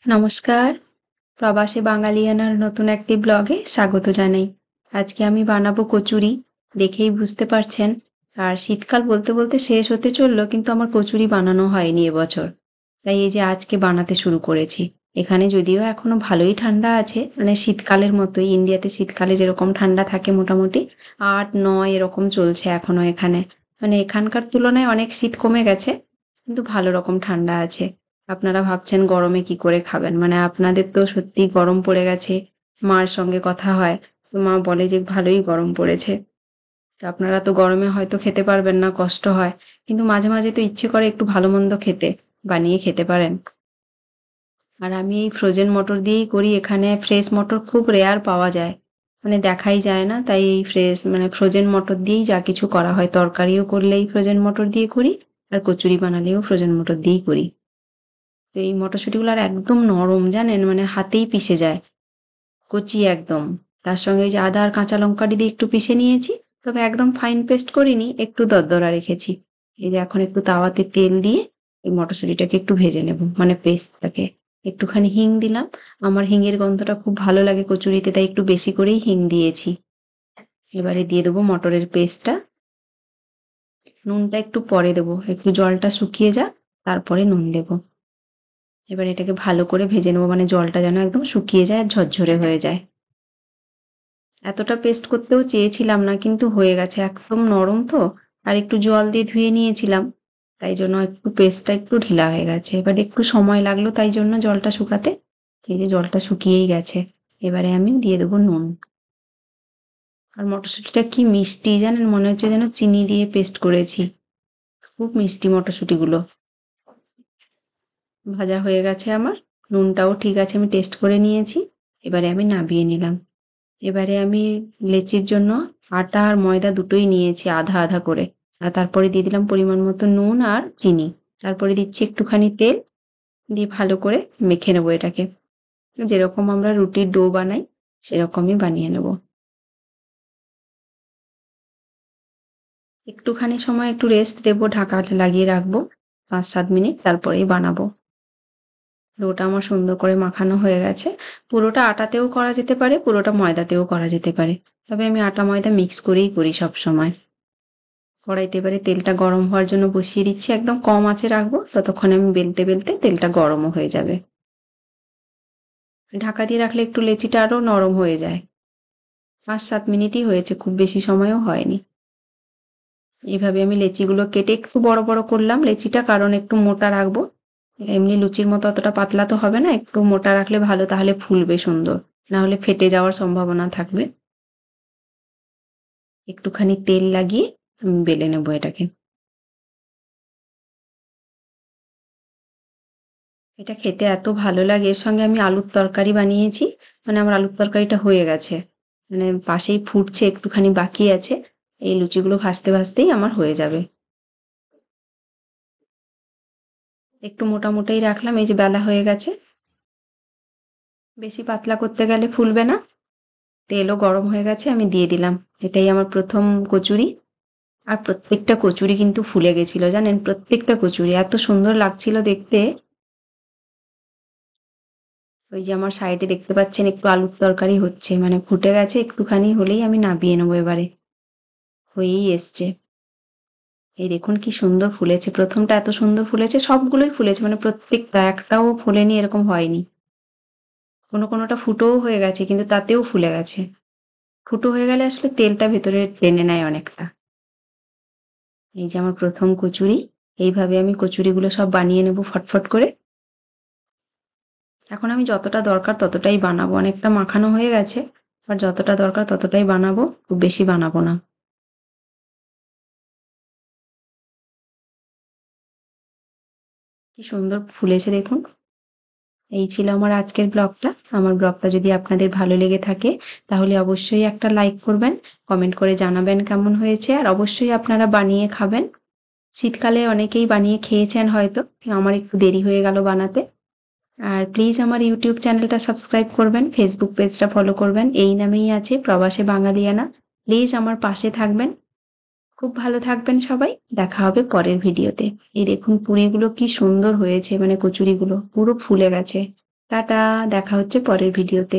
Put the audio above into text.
নমস্কার, প্রবাসী বাঙালিয়ানার নতুন একটি ব্লগে স্বাগত জানাই। আজকে আমি বানাবো কচুরি, দেখেই বুঝতে পারছেন। আর শীতকাল বলতে বলতে শেষ হতে চলল, কিন্তু আমার কচুরি বানানো হয়নি এবছর। তাই এই যে আজকে বানাতে শুরু করেছি। এখানে যদিও এখনো ভালোই ঠান্ডা আছে, মানে শীতকালের মতোই, ইন্ডিয়াতে শীতকালে যেরকম ঠান্ডা থাকে মোটামুটি ৮-৯ এরকম চলছে এখনো এখানে। মানে এখানকার তুলনায় অনেক শীত কমে গেছে, কিন্তু ভালো রকম ঠান্ডা আছে। আপনারা ভাবছেন গরমে কি করে খাবেন, মানে আপনাদের তো সত্যিই গরম পড়ে গেছে। মার সঙ্গে কথা হয়, তো মা বলে যে ভালোই গরম পড়েছে। তো আপনারা তো গরমে হয়তো খেতে পারবেন না, কষ্ট হয়, কিন্তু মাঝে মাঝে তো ইচ্ছে করে একটু ভালো মন্দ খেতে, বানিয়ে খেতে পারেন। আর আমি এই ফ্রোজেন মটর দিয়েই করি, এখানে ফ্রেশ মটর খুব রেয়ার পাওয়া যায়, মানে দেখাই যায় না, তাই এই ফ্রেশ মানে ফ্রোজেন মটর দিয়েই যা কিছু করা হয়। তরকারিও করলেই ফ্রোজেন মটর দিয়ে করি, আর কচুরি বানালেও ফ্রোজেন মটর দিয়েই করি। তো এই মটরশুঁটিগুলো আর একদম নরম, জানেন, মানে হাতেই পিষে যায়, কচি একদম। তার সঙ্গে ওই যে আদা আর কাঁচা লঙ্কা দিয়ে একটু পিষে নিয়েছি, তবে একদম ফাইন পেস্ট করিনি, একটু দরদরা রেখেছি। এই যে এখন একটু তাওয়াতে তেল দিয়ে এই মটরশুঁটিটাকে একটু ভেজে নেব, মানে পেস্টটাকে। একটুখানি হিং দিলাম, আমার হিঙের গন্ধটা খুব ভালো লাগে কচুরিতে, তাই একটু বেশি করেই হিং দিয়েছি। এবারে দিয়ে দেবো মটরের পেস্টটা। নুনটা একটু পরে দেবো, একটু জলটা শুকিয়ে যাক, তারপরে নুন দেবো। এবার এটাকে ভালো করে ভেজে নেবো, মানে জলটা যেন একদম শুকিয়ে যায় আর ঝরঝরে হয়ে যায়। এতটা পেস্ট করতেও চেয়েছিলাম না, কিন্তু হয়ে গেছে, একদম নরম তো। আর একটু জল দিয়ে ধুয়ে নিয়েছিলাম, তাই জন্য একটু পেস্টটা একটু ঢিলা হয়ে গেছে। এবার একটু সময় লাগলো তাই জন্য জলটা শুকাতে। এই যে জলটা শুকিয়েই গেছে, এবারে আমি দিয়ে দেবো নুন। আর মটরশুঁটিটা কি মিষ্টি জানেন, মনে হচ্ছে যেন চিনি দিয়ে পেস্ট করেছি। খুব মিষ্টি মটরশুঁটিগুলো। ভাজা হয়ে গেছে আমার, নুনটাও ঠিক আছে, আমি টেস্ট করে নিয়েছি। এবারে আমি নামিয়ে নিলাম। এবারে আমি লেচির জন্য আটা আর ময়দা দুটোই নিয়েছি আধা আধা করে। আর তারপরে দিয়ে দিলাম পরিমাণ মতো নুন আর চিনি। তারপরে দিচ্ছি একটুখানি তেল, দিয়ে ভালো করে মেখে নেবো এটাকে। যেরকম আমরা রুটির ডো বানাই সেরকমই বানিয়ে নেব। একটুখানি সময় একটু রেস্ট দেবো, ঢাকা লাগিয়ে রাখবো ৫-৭ মিনিট, তারপরেই বানাবো। ডোটা আমার সুন্দর করে মাখানো হয়ে গেছে। পুরোটা আটাতেও করা যেতে পারে, পুরোটা ময়দাতেও করা যেতে পারে, তবে আমি আটা ময়দা মিক্স করেই করি সব সময়। কড়াইতে এবারে তেলটা গরম হওয়ার জন্য বসিয়ে দিচ্ছি, একদম কম আঁচে রাখবো, ততক্ষণে আমি বেলতে বেলতে তেলটা গরমও হয়ে যাবে। ঢাকা দিয়ে রাখলে একটু লেচিটা আরও নরম হয়ে যায়। ৫-৭ মিনিটই হয়েছে, খুব বেশি সময়ও হয়নি। এইভাবে আমি লেচিগুলো কেটে একটু বড় বড় করলাম লেচিটা, কারণ একটু মোটা রাখবো। এমনি লুচির মতো অতটা পাতলা তো হবে না, একটু মোটা রাখলে ভালো, তাহলে ফুলবে সুন্দর, না হলে ফেটে যাওয়ার সম্ভাবনা থাকবে। একটুখানি তেল লাগিয়ে আমি বেলে নেবো এটাকে। এটা খেতে এত ভালো লাগে, এর সঙ্গে আমি আলুর তরকারি বানিয়েছি, মানে আমার আলুর তরকারিটা হয়ে গেছে, মানে পাশেই ফুটছে, একটুখানি বাকি আছে। এই লুচিগুলো ভাজতে ভাজতেই আমার হয়ে যাবে। একটু মোটা মোটাই রাখলাম, এই যে বেলা হয়ে গেছে। বেশি পাতলা করতে গেলে ফুলবে না। তেলও গরম হয়ে গেছে, আমি দিয়ে দিলাম। এটাই আমার প্রথম কচুরি। আর প্রত্যেকটা কচুরি কিন্তু ফুলে গেছিল, জানেন, প্রত্যেকটা কচুরি এত সুন্দর লাগছিল দেখতে। ওই যে আমার সাইডে দেখতে পাচ্ছেন একটু আলুর তরকারি হচ্ছে, মানে ফুটে গেছে, একটুখানি হলেই আমি নামিয়ে নেবো এবারে। হয়েই এসছে। এই দেখুন কি সুন্দর ফুলেছে, প্রথমটা এত সুন্দর ফুলেছে, সবগুলোই ফুলেছে, মানে প্রত্যেকটা, একটাও ফোলেনি এরকম হয়নি। কোনোটা ফুটোও হয়ে গেছে, কিন্তু তাতেও ফুলে গেছে। ফুটো হয়ে গেলে আসলে তেলটা ভেতরে টেনে নেয় অনেকটা। এই যে আমার প্রথম কচুরি। এইভাবে আমি কচুরিগুলো সব বানিয়ে নেব ফটফট করে। এখন আমি যতটা দরকার ততটাই বানাবো, অনেকটা মাখানো হয়ে গেছে, আর যতটা দরকার ততটাই বানাবো, খুব বেশি বানাবো না। কি সুন্দর ফুলেছে দেখুন। এই ছিল আমার আজকের ব্লগটা। আমার ব্লগটা যদি আপনাদের ভালো লেগে থাকে, তাহলে অবশ্যই একটা লাইক করবেন, কমেন্ট করে জানাবেন কেমন হয়েছে, আর অবশ্যই আপনারা বানিয়ে খাবেন। শীতকালে অনেকেই বানিয়ে খেয়েছেন হয়তো, আমার একটু দেরি হয়ে গেল বানাতে। আর প্লিজ আমার ইউটিউব চ্যানেলটা সাবস্ক্রাইব করবেন, ফেসবুক পেজটা ফলো করবেন, এই নামেই আছে প্রবাসে বাঙালিয়ানা। প্লিজ আমার পাশে থাকবেন। খুব ভালো থাকবেন সবাই। দেখা হবে পরের ভিডিওতে। এই দেখুন পুরিগুলো কি সুন্দর হয়েছে, মানে কচুরিগুলো পুরো ফুলে গেছে। টাটা, দেখা হচ্ছে পরের ভিডিওতে।